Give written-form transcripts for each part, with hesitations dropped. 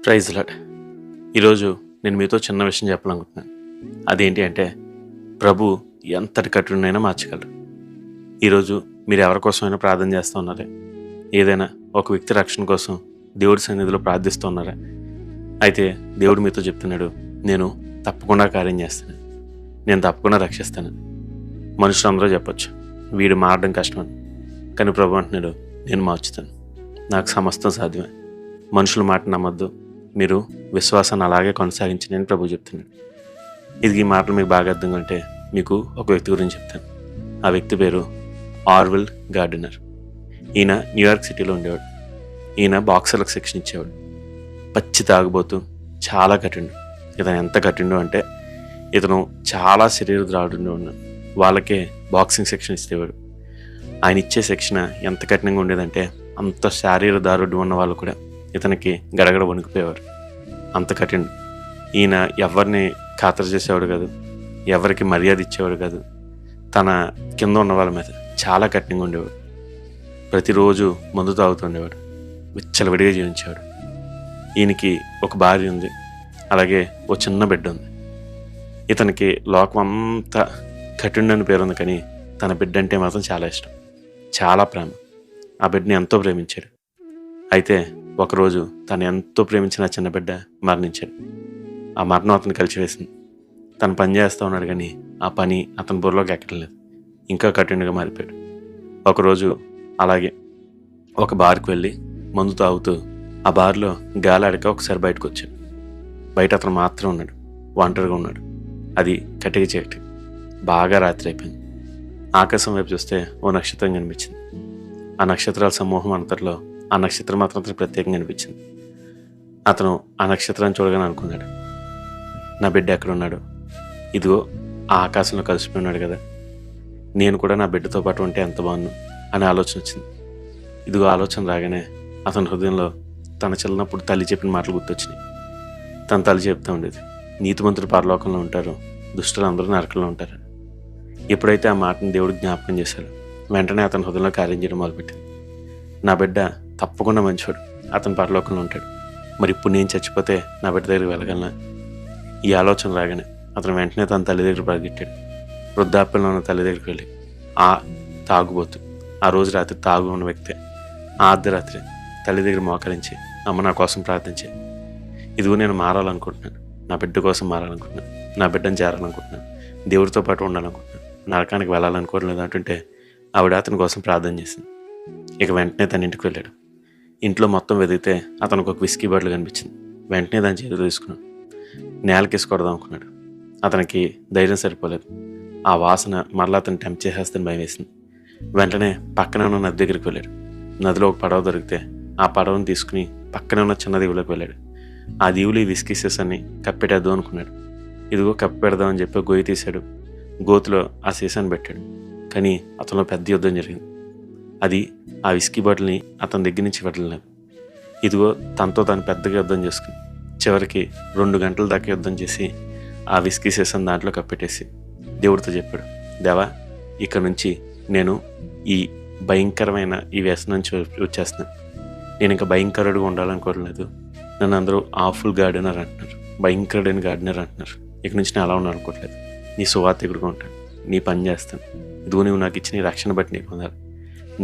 Praise lord. ఈరోజు నేను మీతో చిన్న విషయం చెప్పాలనుకుంటున్నాను. అదేంటి అంటే, ప్రభు ఎంతటి కఠినైనా మార్చగలరు. ఈరోజు మీరు ఎవరి కోసమైనా ప్రార్థన చేస్తూ ఉన్నారా? ఏదైనా ఒక వ్యక్తి రక్షణ కోసం దేవుడి సన్నిధిలో ప్రార్థిస్తూ ఉన్నారా? అయితే దేవుడు మీతో చెప్తున్నాడు, నేను తప్పకుండా కార్యం చేస్తాను, నేను తప్పకుండా రక్షిస్తాను. మనుషులందరూ చెప్పొచ్చు, వీడు మారడం కష్టమని. కానీ ప్రభు అంటున్నాడు, నేను మార్చుతాను, నాకు సమస్తం సాధ్యమే. మనుషుల మాట నమ్మద్దు, మీరు విశ్వాసాన్ని అలాగే కొనసాగించండి అని ప్రభు చెప్తున్నాడు. ఈ మాటలు మీకు బాగా అర్థంగా ఉంటే మీకు ఒక వ్యక్తి గురించి చెప్తాను. ఆ వ్యక్తి పేరు ఆర్వెల్ గార్డినర్. ఈయన న్యూయార్క్ సిటీలో ఉండేవాడు. ఈయన బాక్సర్లకు శిక్షణ ఇచ్చేవాడు. పచ్చి తాగుబోతూ, చాలా కఠినుడు. ఇతను ఎంత కఠినుడు అంటే, ఇతను చాలా శరీర ద్రావుడు ఉన్నాడు. వాళ్ళకే బాక్సింగ్ శిక్షణ ఇచ్చేవాడు. ఆయన ఇచ్చే శిక్షణ ఎంత కఠినంగా ఉండేదంటే, అంత శారీర దారుడు ఉన్న వాళ్ళు కూడా ఇతనికి గడగడ వణికిపోయేవారు. అంత కఠినుడు. ఈయన ఎవరిని ఖాతరు చేసేవాడు కాదు, ఎవరికి మర్యాద ఇచ్చేవాడు కాదు. తన కింద ఉన్న వాళ్ళ మీద చాలా కఠినంగా ఉండేవాడు. ప్రతిరోజు మందు తాగుతుండేవాడు. విచ్చలవిడిగా జీవించేవాడు. ఈయనకి ఒక భార్య ఉంది, అలాగే ఓ చిన్న బిడ్డ ఉంది. ఇతనికి లోకం అంతా కఠినుడని పేరుంది, కానీ తన బిడ్డ అంటే మాత్రం చాలా ఇష్టం, చాలా ప్రేమ. ఆ బిడ్డని ఎంతో ప్రేమించాడు. అయితే ఒకరోజు తను ఎంతో ప్రేమించిన చిన్న బిడ్డ మరణించాడు. ఆ మరణం అతను కలిసివేసింది. తను పని చేస్తూ ఉన్నాడు, కానీ ఆ పని అతని బుర్రలోకి ఎక్కడలేదు. ఇంకా కఠినంగా మారిపోయాడు. ఒకరోజు అలాగే ఒక బార్కి వెళ్ళి మందు తాగుతూ ఆ బార్లో గాలాడక ఒకసారి బయటకు వచ్చాడు. బయట అతను మాత్రం ఉన్నాడు, ఒంటరిగా ఉన్నాడు. అది కటిక చీకటి, బాగా రాత్రి అయిపోయింది. ఆకాశం వైపు చూస్తే ఓ నక్షత్రం కనిపించింది. ఆ నక్షత్రాల సమూహం అంతట్లో ఆ నక్షత్రం మాత్రం అతను ప్రత్యేకంగా అనిపించింది. అతను ఆ నక్షత్రాన్ని చూడగానే అనుకున్నాడు, నా బిడ్డ ఎక్కడున్నాడు? ఇదిగో ఆ ఆకాశంలో కలిసిపోయి ఉన్నాడు కదా, నేను కూడా నా బిడ్డతో పాటు ఉంటే ఎంత బాగుండు అనే ఆలోచన వచ్చింది. ఇదిగో ఆలోచన రాగానే అతని హృదయంలో తన చిన్నప్పుడు తల్లి చెప్పిన మాటలు గుర్తొచ్చినాయి. తన తల్లి చెప్తూ ఉండేది, నీతిమంతులు పరలోకంలో ఉంటారు, దుష్టులు అందరూ నరకంలో ఉంటారు. ఎప్పుడైతే ఆ మాటను దేవుడు జ్ఞాపకం చేశారో, వెంటనే అతని హృదయంలో కార్యం చేయడం మొదలుపెట్టింది. నా బిడ్డ తప్పకుండా మంచివాడు, అతను పరలోకంలో ఉంటాడు. మరి ఇప్పుడు నేను చచ్చిపోతే నా బిడ్డ దగ్గరికి వెళ్ళగలనా? ఈ ఆలోచన రాగానే అతను వెంటనే తన తల్లి దగ్గర పరిగెట్టాడు. వృద్ధాప్యంలో ఉన్న తల్లి దగ్గరికి వెళ్ళి, ఆ తాగుబోతు, ఆ రోజు రాత్రి తాగు ఉన్న వ్యక్తే, ఆ అర్ధరాత్రి తల్లి దగ్గర మోకరించి, అమ్మ నా కోసం ప్రార్థించే, ఇదిగో నేను మారాలనుకుంటున్నాను, నా బిడ్డ కోసం మారాలనుకుంటున్నాను, నా బిడ్డను చేరాలనుకుంటున్నాను, దేవుడితో పాటు ఉండాలనుకుంటున్నాను, నరకానికి వెళ్ళాలనుకోవట్లేదు అంటుంటే ఆవిడ అతని కోసం ప్రార్థన చేసింది. ఇక వెంటనే తన ఇంటికి వెళ్ళాడు. ఇంట్లో మొత్తం వెతికితే అతనికి ఒక విస్కీ బాటిల్ కనిపించింది. వెంటనే దాని చేతిలో తీసుకున్నాడు. నేలకేసి కొడదాం అనుకున్నాడు. అతనికి ధైర్యం సరిపోలేదు. ఆ వాసన మరలా అతను టెంప్ట్ చేసేస్తని భయం వేసింది. వెంటనే పక్కనే ఉన్న నది దగ్గరికి వెళ్ళాడు. నదిలో ఒక పడవ దొరికితే ఆ పడవను తీసుకుని పక్కనే ఉన్న చిన్న దీవులోకి వెళ్ళాడు. ఆ దీవులు ఈ విస్కీ సీసాన్ని కప్పెట్టేద్దాం అనుకున్నాడు. ఇదిగో కప్పి పెడదామని చెప్పి గొయ్యి తీశాడు. గోతులో ఆ సీసాన్ని పెట్టాడు. కానీ అతనిలో పెద్ద యుద్ధం జరిగింది. అది ఆ విస్కీ బాటిల్ని అతని దగ్గర నుంచి పెట్టలేదు. ఇదిగో తనతో తను పెద్దగా యుద్ధం చేసుకుని చివరికి 2 గంటల దాకా యుద్ధం చేసి ఆ విస్కీ సీసాన్ని దాంట్లో కప్పెట్టేసి దేవుడితో చెప్పాడు, దేవా, ఇక్కడ నుంచి నేను ఈ భయంకరమైన ఈ వ్యసనం నుంచి వచ్చేస్తున్నాను. నేను ఇంకా భయంకరుడిగా ఉండాలనుకోవట్లేదు. నన్ను అందరూ ఆఫుల్ గార్డెనర్ అంటున్నారు, భయంకరుడైన గార్డెనర్ అంటున్నారు. ఇక నుంచి నేను అలా ఉండాలనుకోవట్లేదు. నీ సువార్థికుడిగా ఉంటాను, నీ పని చేస్తాను. ఇదిగో నువ్వు నాకు ఇచ్చిన ఈ రక్షణ బట్టి నీకు పొందాలి.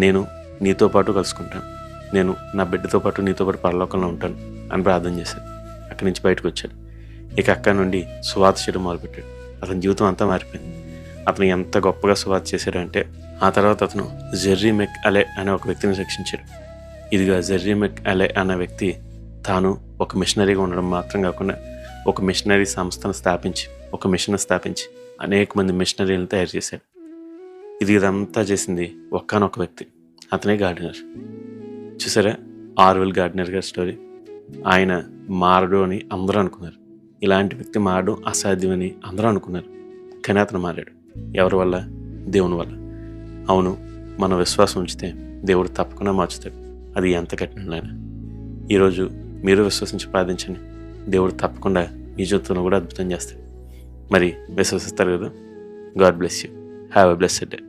నేను నీతో పాటు కలుసుకుంటాను, నేను నా బిడ్డతో పాటు నీతో పాటు పరలోకంలో ఉంటాను అని ప్రార్థన చేశాడు. అక్కడి నుంచి బయటకు వచ్చాడు. ఇక అక్కడి నుండి సువార్త చేయడం మొదలుపెట్టాడు. అతని జీవితం అంతా మారిపోయింది. అతను ఎంత గొప్పగా సువార్త చేశాడంటే, ఆ తర్వాత అతను జెర్రీ మెక్ అలే అనే ఒక వ్యక్తిని రక్షించాడు. ఇదిగా జెర్రీ మెక్ అలే అనే వ్యక్తి తాను ఒక మిషనరీగా ఉండడం మాత్రం కాకుండా ఒక మిషనరీ సంస్థను స్థాపించి, ఒక మిషన్ స్థాపించి అనేక మంది మిషనరీలను తయారు చేశాడు. ఇదంతా చేసింది ఒక్కనొక వ్యక్తి, అతనే గార్డినర్. చూసారా ఆర్వెల్ గార్డినర్ గారి స్టోరీ. ఆయన మారడు అని అందరూ అనుకున్నారు. ఇలాంటి వ్యక్తి మారడం అసాధ్యమని అందరూ అనుకున్నారు. కానీ అతను మారాడు. ఎవరి వల్ల? దేవుని వల్ల. అవును, మన విశ్వాసం ఉంచితే దేవుడు తప్పకుండా మార్చుతాడు, అది ఎంత కఠినమైనా. ఈరోజు మీరు విశ్వసించి ప్రార్థించండి, దేవుడు తప్పకుండా మీ జీవితంలో కూడా అద్భుతం చేస్తాడు. మరి విశ్వసిస్తారు కదా? God bless you. Have a blessed day.